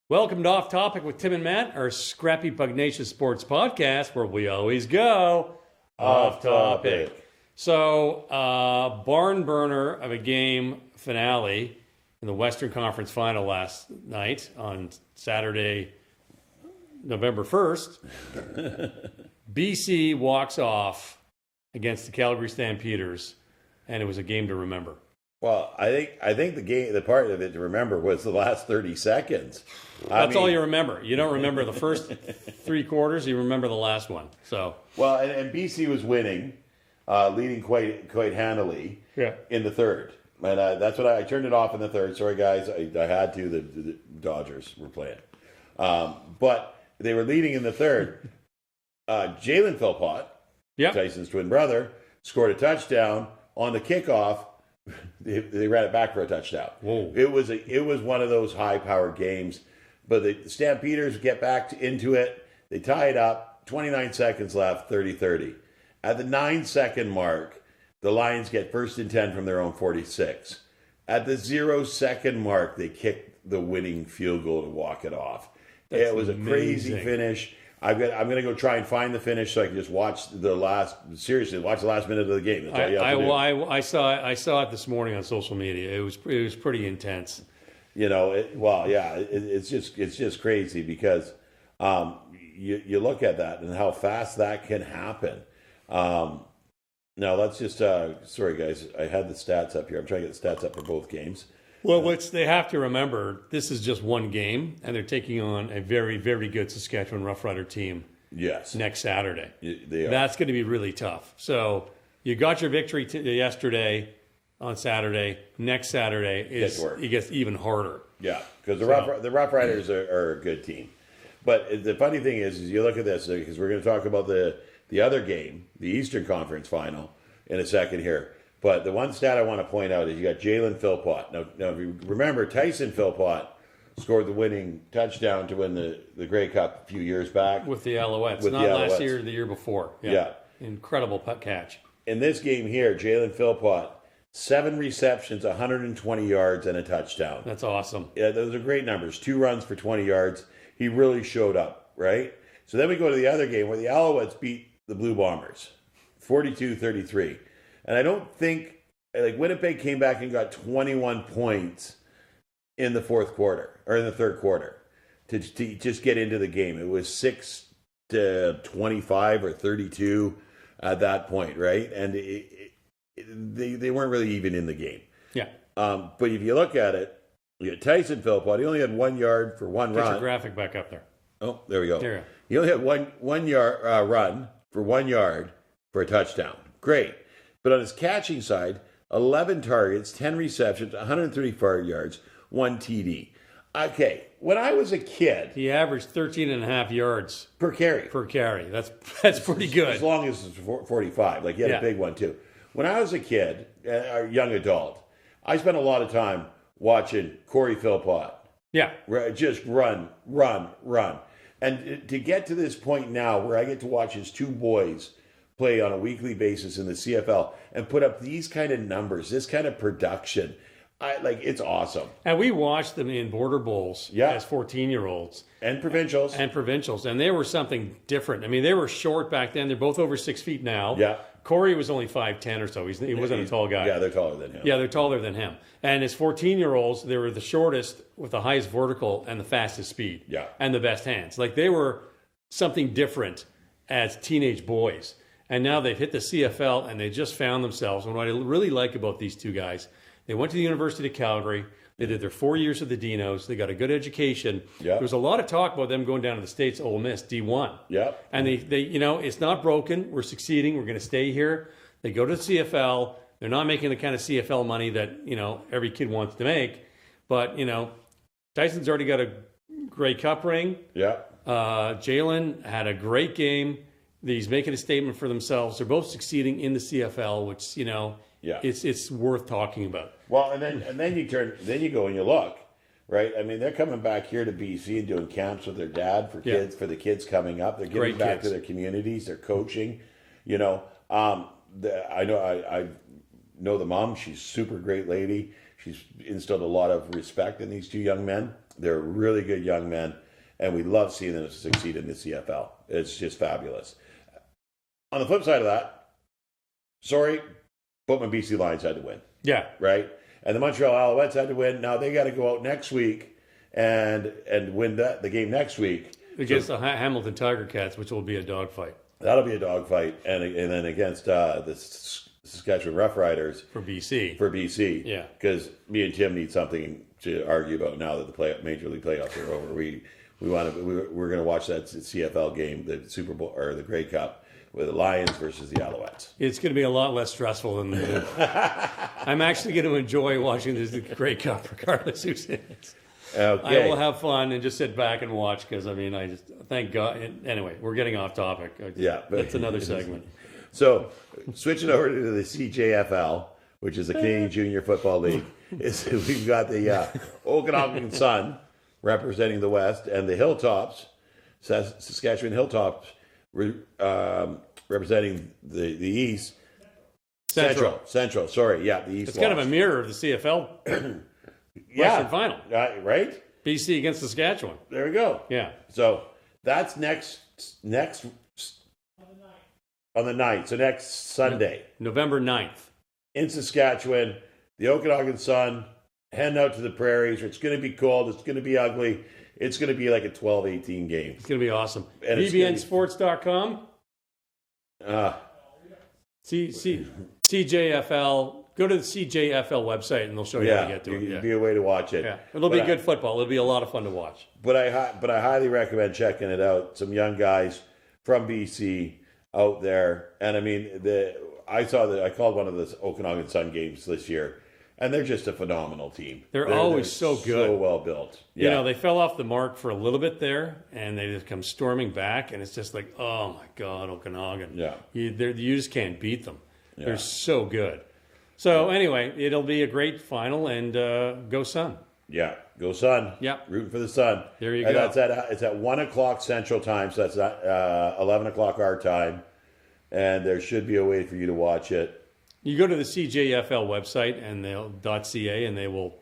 Welcome to Off Topic with Tim and Matt, our scrappy pugnacious sports podcast where we always go Off topic. So, barn burner of a game finale in the Western Conference Final last night on Saturday, November 1st. BC walks off against the Calgary Stampeders, and it was a game to remember. Well, I think the part of it to remember was the last 30 seconds. That's all you remember. You don't remember the first three quarters. You remember the last one. So well, and BC was winning, leading quite handily in the third. And that's what I turned it off in the third. Sorry, guys, I had to. The Dodgers were playing, but they were leading in the third. Jalen Philpott, Tyson's twin brother, scored a touchdown on the kickoff. They ran it back for a touchdown. Whoa. It was one of those high-powered games, but the Stampeders get back into it. They tie it up. 29 seconds left, 30-30. At the 9-second mark, the Lions get 1st and 10 from their own 46. At the 0-second mark, they kick the winning field goal to walk it off. It was a crazy finish. I'm going to go try and find the finish so I can just watch the last minute of the game. That's all you have to do. I saw it this morning on social media. It was pretty intense. You know, it's just crazy because you look at that and how fast that can happen. Now let's just sorry guys, I had the stats up here. I'm trying to get the stats up for both games. Well, they have to remember, this is just one game, and they're taking on a very, very good Saskatchewan Rough Rider team next Saturday. They are. That's going to be really tough. So you got your victory yesterday on Saturday. Next Saturday it gets even harder. Yeah, because the Rough Riders are a good team. But the funny thing is you look at this, because we're going to talk about the other game, the Eastern Conference Final, in a second here. But the one stat I want to point out is you got Jalen Philpott. Now, if you remember, Tyson Philpott scored the winning touchdown to win the Grey Cup a few years back. With the Alouettes. Last year, the year before. Yeah. Incredible catch. In this game here, Jalen Philpott, 7 receptions, 120 yards, and a touchdown. That's awesome. Yeah, those are great numbers. 2 runs for 20 yards. He really showed up, right? So then we go to the other game where the Alouettes beat the Blue Bombers, 42-33. And I don't think, Winnipeg came back and got 21 points in the fourth quarter, or in the third quarter, to just get into the game. It was 6-25 or 32 at that point, right? And they weren't really even in the game. Yeah. But if you look at it, you got Tyson Philpott. He only had 1 yard for one run. Get your graphic back up there. Oh, there we go. There you go. He only had one yard run for 1 yard for a touchdown. Great. But on his catching side, 11 targets, 10 receptions, 134 yards, 1 TD. Okay, when I was a kid... He averaged 13.5 yards per carry. That's pretty good. As long as it's 45. He had a big one, too. When I was a kid, a young adult, I spent a lot of time watching Corey Philpott. Yeah. Just run. And to get to this point now where I get to watch his 2 boys play on a weekly basis in the CFL and put up these kind of numbers, this kind of production, it's awesome. And we watched them in border bowls as 14-year-olds. And provincials. And they were something different. I mean, they were short back then. They're both over 6 feet now. Yeah. Corey was only 5'10" or so. He wasn't a tall guy. Yeah, they're taller than him. Yeah, they're taller than him. And as 14-year-olds, they were the shortest with the highest vertical and the fastest speed. Yeah. And the best hands. They were something different as teenage boys. And now they've hit the CFL and they just found themselves. And what I really like about these two guys, they went to the University of Calgary. They did their 4 years of the Dinos. They got a good education. Yeah. There was a lot of talk about them going down to the States, Ole Miss, D1. Yeah. And they it's not broken. We're succeeding. We're going to stay here. They go to the CFL. They're not making the kind of CFL money that, every kid wants to make. But, Tyson's already got a Grey Cup ring. Yeah. Jalen had a great game. He's making a statement for themselves. They're both succeeding in the CFL, which it's worth talking about. Well, and then you go and you look, right? I mean, they're coming back here to BC and doing camps with their dad for kids for the kids coming up. They're giving back to their communities. They're coaching. I know the mom. She's a super great lady. She's instilled a lot of respect in these 2 young men. They're really good young men, and we love seeing them succeed in the CFL. It's just fabulous. On the flip side of that, sorry, but my BC Lions had to win. Yeah. Right? And the Montreal Alouettes had to win. Now they got to go out next week and win the game next week. Against the Hamilton Tiger Cats, which will be a dogfight. That'll be a dogfight. And then against the Saskatchewan Roughriders. For BC. Yeah. Because me and Tim need something to argue about now that the Major League playoffs are over. We're going to watch that CFL game, the Super Bowl or the Grey Cup, with the Lions versus the Alouettes. It's going to be a lot less stressful than I'm actually going to enjoy watching this Grey Cup, regardless who's in it. Okay. I will have fun and just sit back and watch because, I just, thank God. Anyway, we're getting off topic. Yeah. That's another segment. So, switching over to the CJFL, which is the Canadian Junior Football League, we've got the Okanagan Sun representing the West and the Hilltops, Saskatchewan Hilltops, representing the East. Central. Sorry, yeah, the East. It's kind of a mirror of the CFL Western Final. Right? BC against Saskatchewan. There we go. Yeah. So that's next on the 9th. So next Sunday. November 9th. In Saskatchewan, the Okanagan Sun heading out to the prairies. It's going to be cold. It's going to be ugly. It's going to be like a 12-18 game. It's going to be awesome. And BBNsports.com. CJFL. Go to the CJFL website and they'll show you how to get to it. It'll be a way to watch it. Yeah, it'll be good football. It'll be a lot of fun to watch. But I highly recommend checking it out. Some young guys from BC out there, and I mean I called one of the Okanagan Sun games this year, and they're just a phenomenal team. They're always so good, so well built. Yeah. You know, they fell off the mark for a little bit there, and they just come storming back, and it's just like, oh my God, Okanagan. Yeah, you just can't beat them. Yeah. They're so good. So anyway, it'll be a great final, and go Sun. Yeah, go Sun. Yeah, rooting for the Sun. There you and go. It's at 1:00 Central Time, so that's 11:00 our time, and there should be a way for you to watch it. You go to the CJFL website and .ca, and you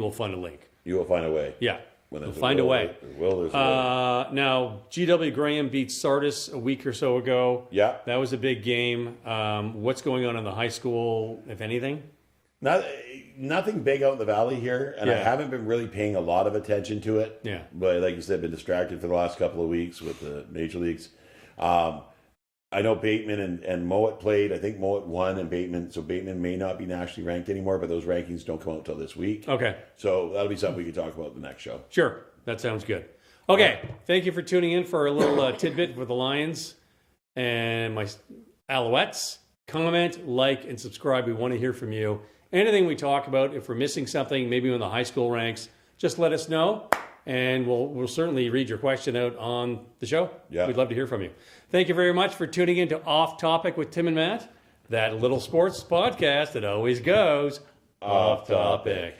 will find a link. You will find a way. Yeah, you'll find a way. There's a way. Now, GW Graham beat Sardis a week or so ago. Yeah, that was a big game. What's going on in the high school, if anything? Nothing big out in the valley here, and I haven't been really paying a lot of attention to it. Yeah, but like you said, been distracted for the last couple of weeks with the major leagues. I know Bateman and Mowat played. I think Mowat won, and Bateman may not be nationally ranked anymore, but those rankings don't come out until this week. Okay, so that'll be something we can talk about in the next show. Sure, that sounds good. Okay, thank you for tuning in for a little tidbit with the Lions and my Alouettes. Comment, like, and subscribe. We want to hear from you. Anything we talk about, if we're missing something, maybe in the high school ranks, just let us know, and we'll certainly read your question out on the show. Yeah. We'd love to hear from you. Thank you very much for tuning in to Off Topic with Tim and Matt, that little sports podcast that always goes off topic.